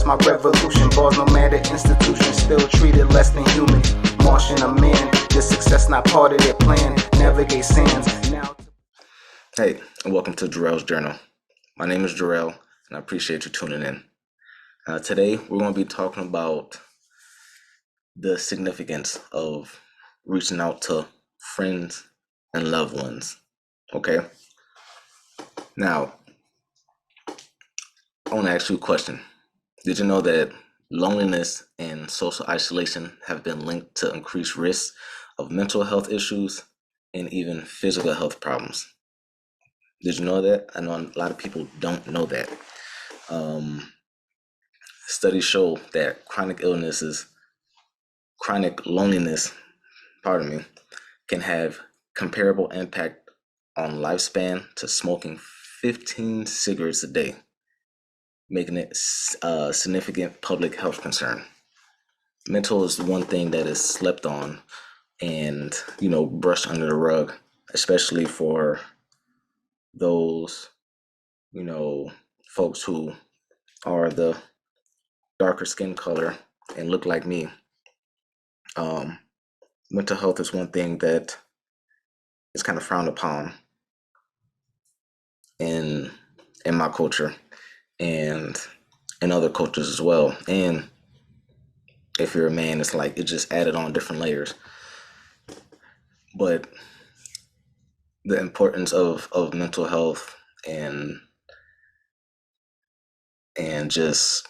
lost my revolution. Bars no matter institution, still treated less than human. Martian a man, this success not part of their plan. Navigate sands now. Hey, and welcome to Jarrell's Journal. My name is Jarrell, and I appreciate you tuning in. Today, we're going to be talking about the significance of reaching out to friends and loved ones. Okay? Now, I want to ask you a question. Did you know that loneliness and social isolation have been linked to increased risks of mental health issues and even physical health problems? Did you know that? I know a lot of people don't know that. Studies show that chronic loneliness, can have comparable impact on lifespan to smoking 15 cigarettes a day, making it a significant public health concern. Mental is one thing that is slept on and, brushed under the rug, especially for those, folks who are the darker skin color and look like me. Mental health is one thing that is kind of frowned upon in my culture and in other cultures as well. And if you're a man, it's like it just added on different layers. But the importance of mental health and just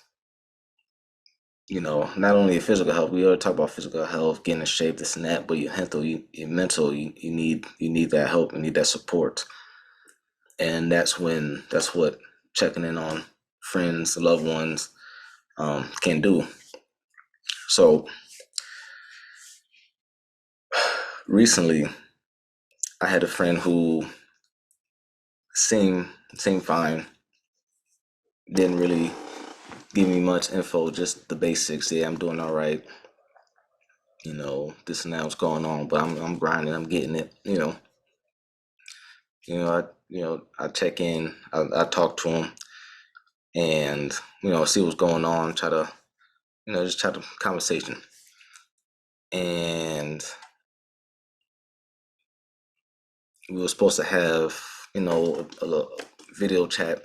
not only physical health. We already talk about physical health, getting in shape, this and that, but your mental, you need that help, you need that support. And that's what checking in on friends, loved ones can do. So recently I had a friend who seemed fine, didn't really give me much info, just the basics. Yeah, I'm doing all right. This and that was going on, but I'm grinding, I'm getting it. I check in, I talk to him, and see what's going on. Try to, just try to conversation, and we were supposed to have, a video chat,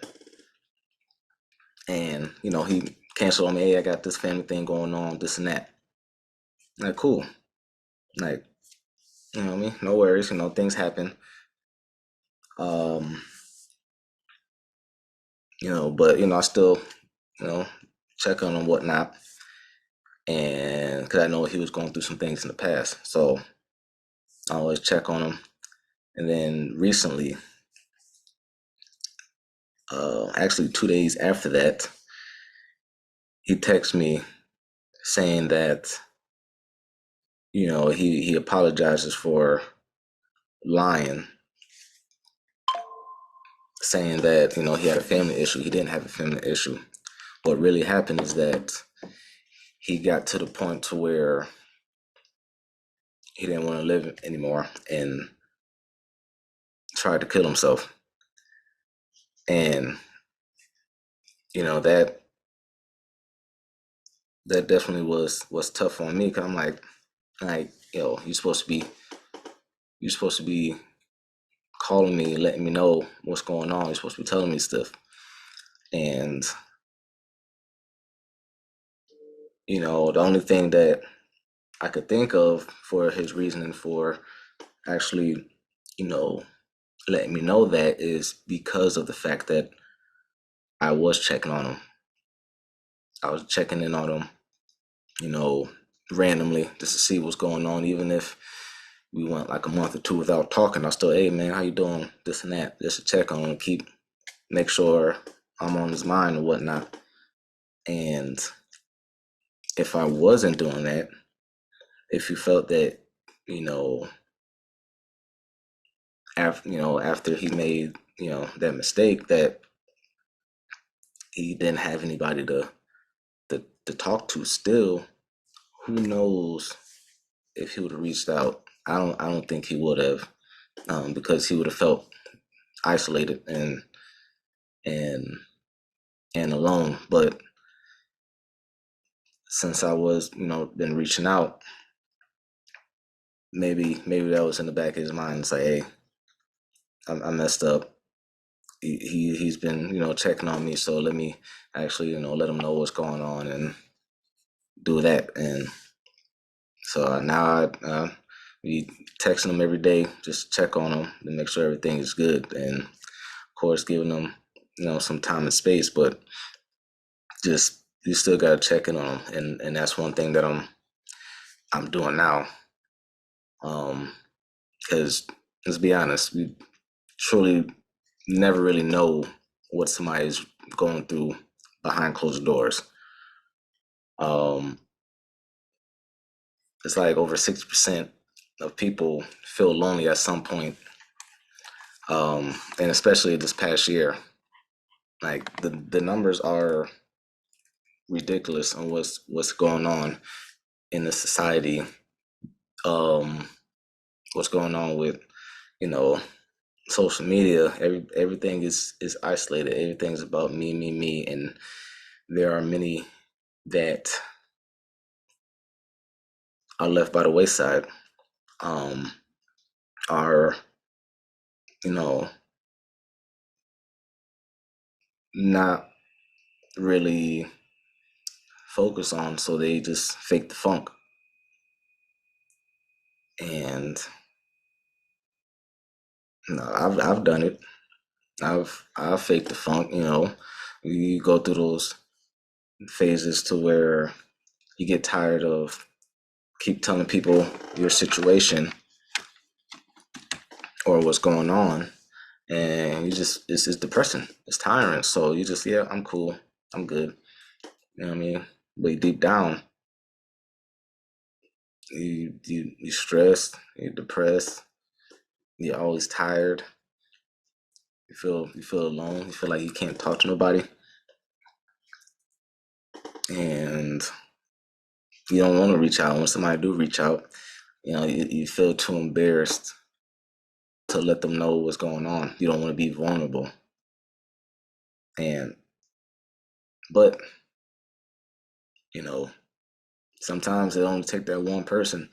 and he canceled on me. Hey, I got this family thing going on, this and that. Like, cool. Like, what I mean? No worries. Things happen. But I still, check on him, whatnot, and because I know he was going through some things in the past, so I always check on him. And then recently, actually 2 days after that, he texted me saying that he apologizes for lying, saying that he had a family issue. He didn't have a family issue. What really happened is that he got to the point to where he didn't want to live anymore and tried to kill himself. And that definitely was tough on me, because I'm like, you're supposed to be calling me, letting me know what's going on. You're supposed to be telling me stuff. And the only thing that I could think of for his reasoning for actually, letting me know that is because of the fact that I was checking on him. I was checking in on him, randomly, just to see what's going on. Even if we went like a month or two without talking, I still, hey man, how you doing? This and that, just to check on him, make sure I'm on his mind and whatnot. And if I wasn't doing that, if you felt that, after he made, that mistake, that he didn't have anybody to talk to still, who knows if he would have reached out. I don't think he would have, because he would have felt isolated and alone. But since I was, been reaching out, maybe that was in the back of his mind. It's like, hey, I messed up. He's been, checking on me, so let me actually, let him know what's going on and do that. And so now I be texting him every day, just check on him to make sure everything is good, and of course giving him, some time and space, but just you still gotta check in on him, and that's one thing that I'm doing now. Because let's be honest, we truly never really know what somebody is going through behind closed doors. Um, it's like over 60% of people feel lonely at some point, and especially this past year. Like the numbers are ridiculous on what's going on in the society. Um, what's going on with you know social media. Everything is isolated. Everything's about me, and there are many that are left by the wayside. Um, are you know not really focused on, so they just fake the funk. And I've done it. I've faked the funk. You go through those phases to where you get tired of keep telling people your situation or what's going on, and you just it's depressing. It's tiring. So you just, yeah, I'm cool. I'm good. You know what I mean? But deep down, you stressed. You're depressed. You're always tired. You feel alone. You feel like you can't talk to nobody, and you don't want to reach out. When somebody do reach out, you feel too embarrassed to let them know what's going on. You don't want to be vulnerable. And but you know, sometimes it only take that one person.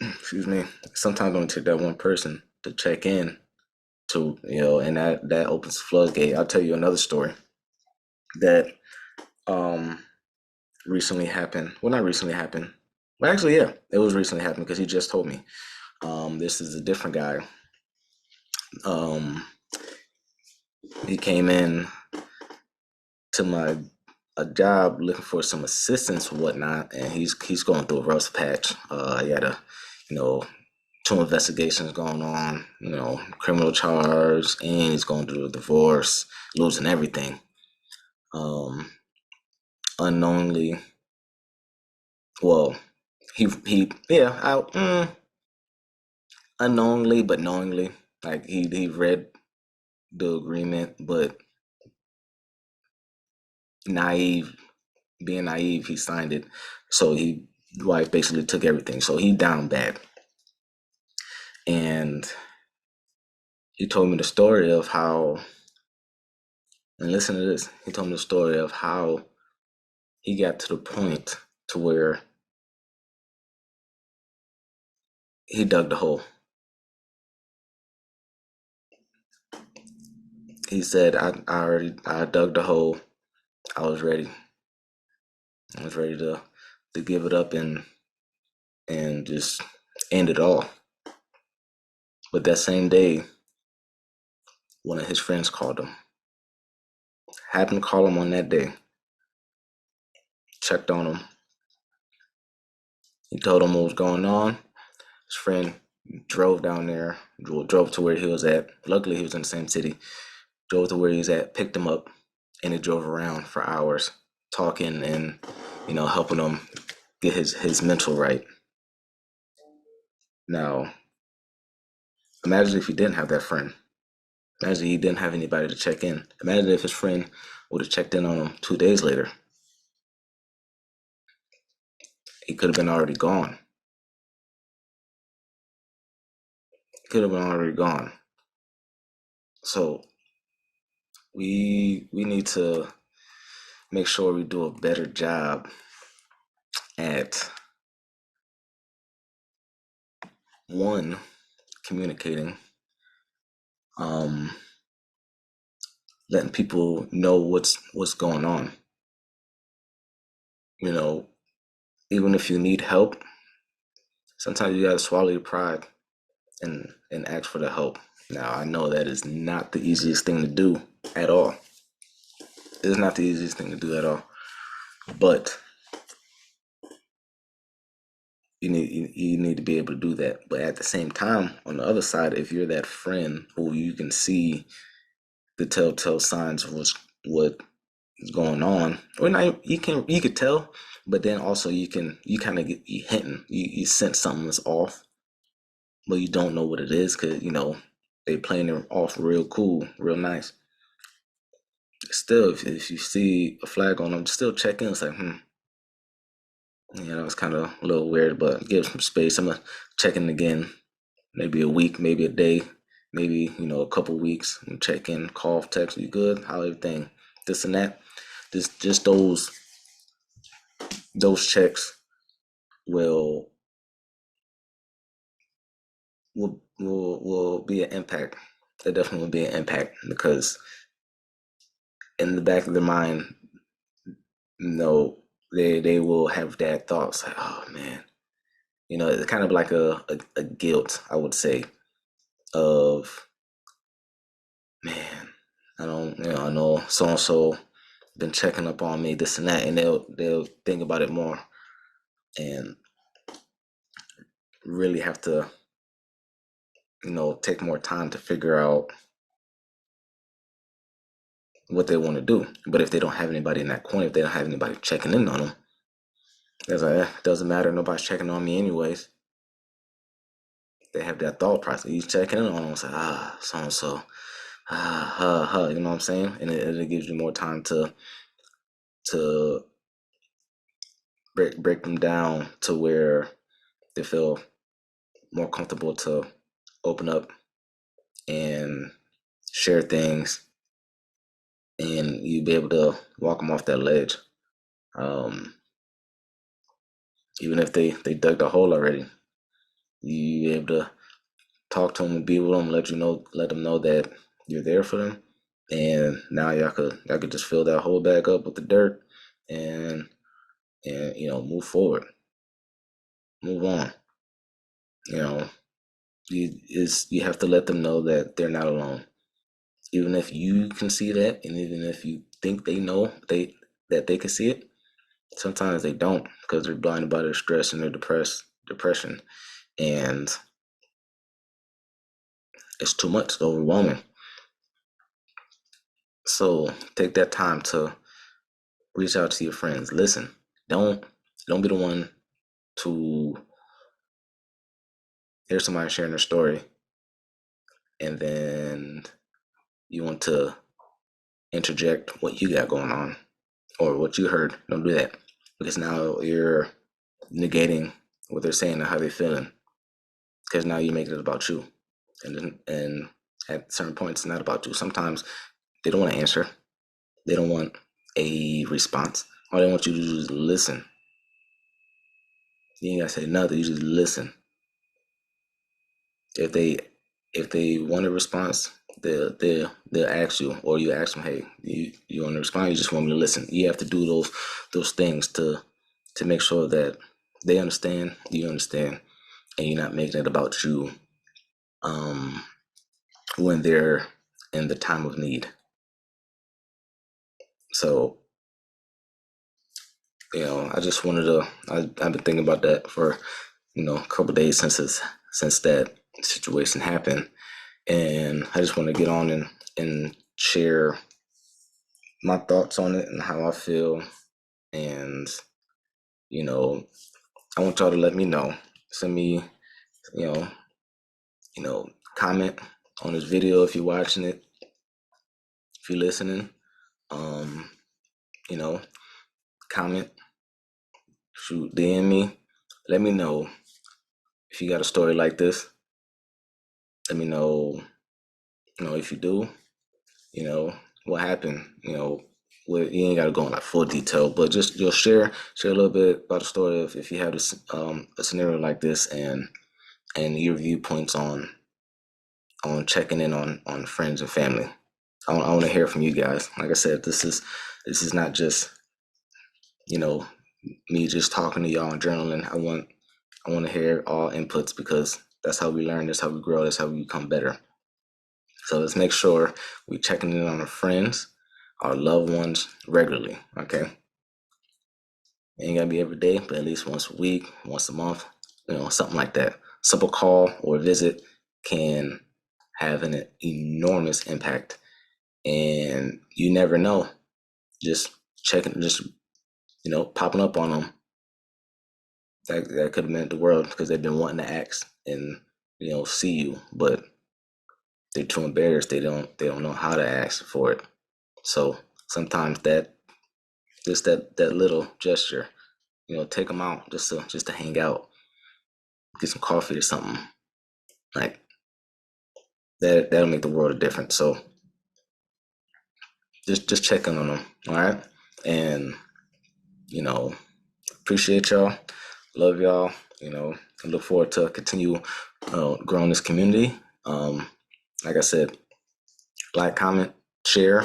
Excuse me. Sometimes it only take that one person to check in to, and that opens the floodgate. I'll tell you another story that um recently happened. Well, not recently happened. Well, actually, yeah, it was recently happened because he just told me. This is a different guy. Um, he came in to my a job looking for some assistance or whatnot, and he's going through a rough patch. He had you know, two investigations going on, criminal charge, and he's going through a divorce, losing everything. Um, Unknowingly, well, he yeah, unknowingly but knowingly, like he read the agreement, but naive, being naive, he signed it. So he wife basically took everything. So he down bad. And he told me the story of how, and listen to this, he told me the story of how he got to the point to where he dug the hole. He said, I dug the hole. I was ready. I was ready to give it up and just end it all. But that same day, one of his friends called him. Happened to call him on that day. Checked on him. He told him what was going on. His friend drove down there, drove to where he was at. Luckily, he was in the same city. Drove to where he was at, picked him up, and he drove around for hours, talking and helping him get his mental right. Now, imagine if he didn't have that friend. Imagine he didn't have anybody to check in. Imagine if his friend would have checked in on him 2 days later. He could have been already gone. Could have been already gone. So we need to make sure we do a better job at one, communicating, um, letting people know what's going on. You know, even if you need help, sometimes you gotta swallow your pride and ask for the help. Now I know that is not the easiest thing to do at all. It's not the easiest thing to do at all. But you need to be able to do that. But at the same time, on the other side, if you're that friend who you can see the telltale signs of what is going on, or not, you could tell, but then also you kind of get you hinting, you sense something's off, but you don't know what it is because they playing it off real cool, real nice. Still, if you see a flag on them, still check in. It's like, it's kind of a little weird, but give some space. I'm gonna check in again, maybe a week, maybe a day, maybe a couple weeks, and check in, call, text, you good, how everything, this and that. Just those checks will will be an impact. It definitely will be an impact because in the back of their mind, no, they will have that thoughts like, oh man, it's kind of like a guilt, I would say, of man, I know so and so been checking up on me, this and that, and they'll think about it more and really have to, take more time to figure out what they want to do. But if they don't have anybody in that corner, if they don't have anybody checking in on them, it's like, doesn't matter. Nobody's checking on me anyways. They have that thought process. He's checking in on them. It's like, so and so, you know what I'm saying? And it gives you more time to break them down to where they feel more comfortable to open up and share things, and you be able to walk them off that ledge. Um, Even if they dug the hole already, you be able to talk to them and be with them, let them know that you're there for them, and now y'all could just fill that hole back up with the dirt, and move forward, move on. You know, you have to let them know that they're not alone, even if you can see that, and even if you think they know that they can see it. Sometimes they don't because they're blinded by their stress and their depression, and it's too much, it's overwhelming. So take that time to reach out to your friends. Listen, don't be the one to hear somebody sharing their story and then you want to interject what you got going on or what you heard. Don't do that because now you're negating what they're saying and how they're feeling because now you make it about you, and at certain points it's not about you. Sometimes they don't want to answer, they don't want a response. All they want you to do is listen. You ain't gotta say nothing, you just listen. If they want a response, they'll ask you, or you ask them, hey, you want to respond, you just want me to listen. You have to do those things to make sure that they understand, you understand, and you're not making it about you when they're in the time of need. So, I just wanted to. I've been thinking about that for a couple of days since that situation happened, and I just want to get on and share my thoughts on it and how I feel, and I want y'all to let me know. Send me, you know, comment on this video if you're watching it, if you're listening. Um, you know, comment, shoot, DM me. Let me know if you got a story like this. Let me know, if you do, what happened, Well, you ain't got to go in like full detail, but just you'll share a little bit about the story of if you have this a scenario like this, and your viewpoints on checking in on friends and family. I want to hear from you guys. Like I said, this is not just you know me just talking to y'all and journaling. I want to hear all inputs because that's how we learn. That's how we grow. That's how we become better. So let's make sure we checking in on our friends, our loved ones regularly. Okay, it ain't gotta be every day, but at least once a week, once a month, something like that. Simple call or visit can have an enormous impact, and you never know. Just checking, just popping up on them. That could have meant the world because they've been wanting to ask and see you, but they're too embarrassed. They don't know how to ask for it. So sometimes that little gesture, take them out just to hang out, get some coffee or something like that. That'll make the world a difference. So just checking on them, all right? And appreciate y'all, love y'all. I look forward to continue growing this community. Like I said, like, comment, share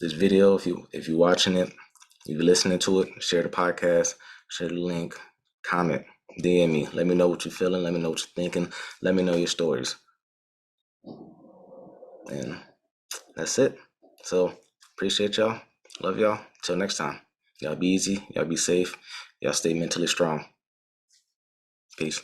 this video if you're watching it, if you're listening to it, share the podcast, share the link, comment, DM me. Let me know what you're feeling. Let me know what you're thinking. Let me know your stories. And that's it. So appreciate y'all. Love y'all. Till next time. Y'all be easy. Y'all be safe. Y'all stay mentally strong. Peace.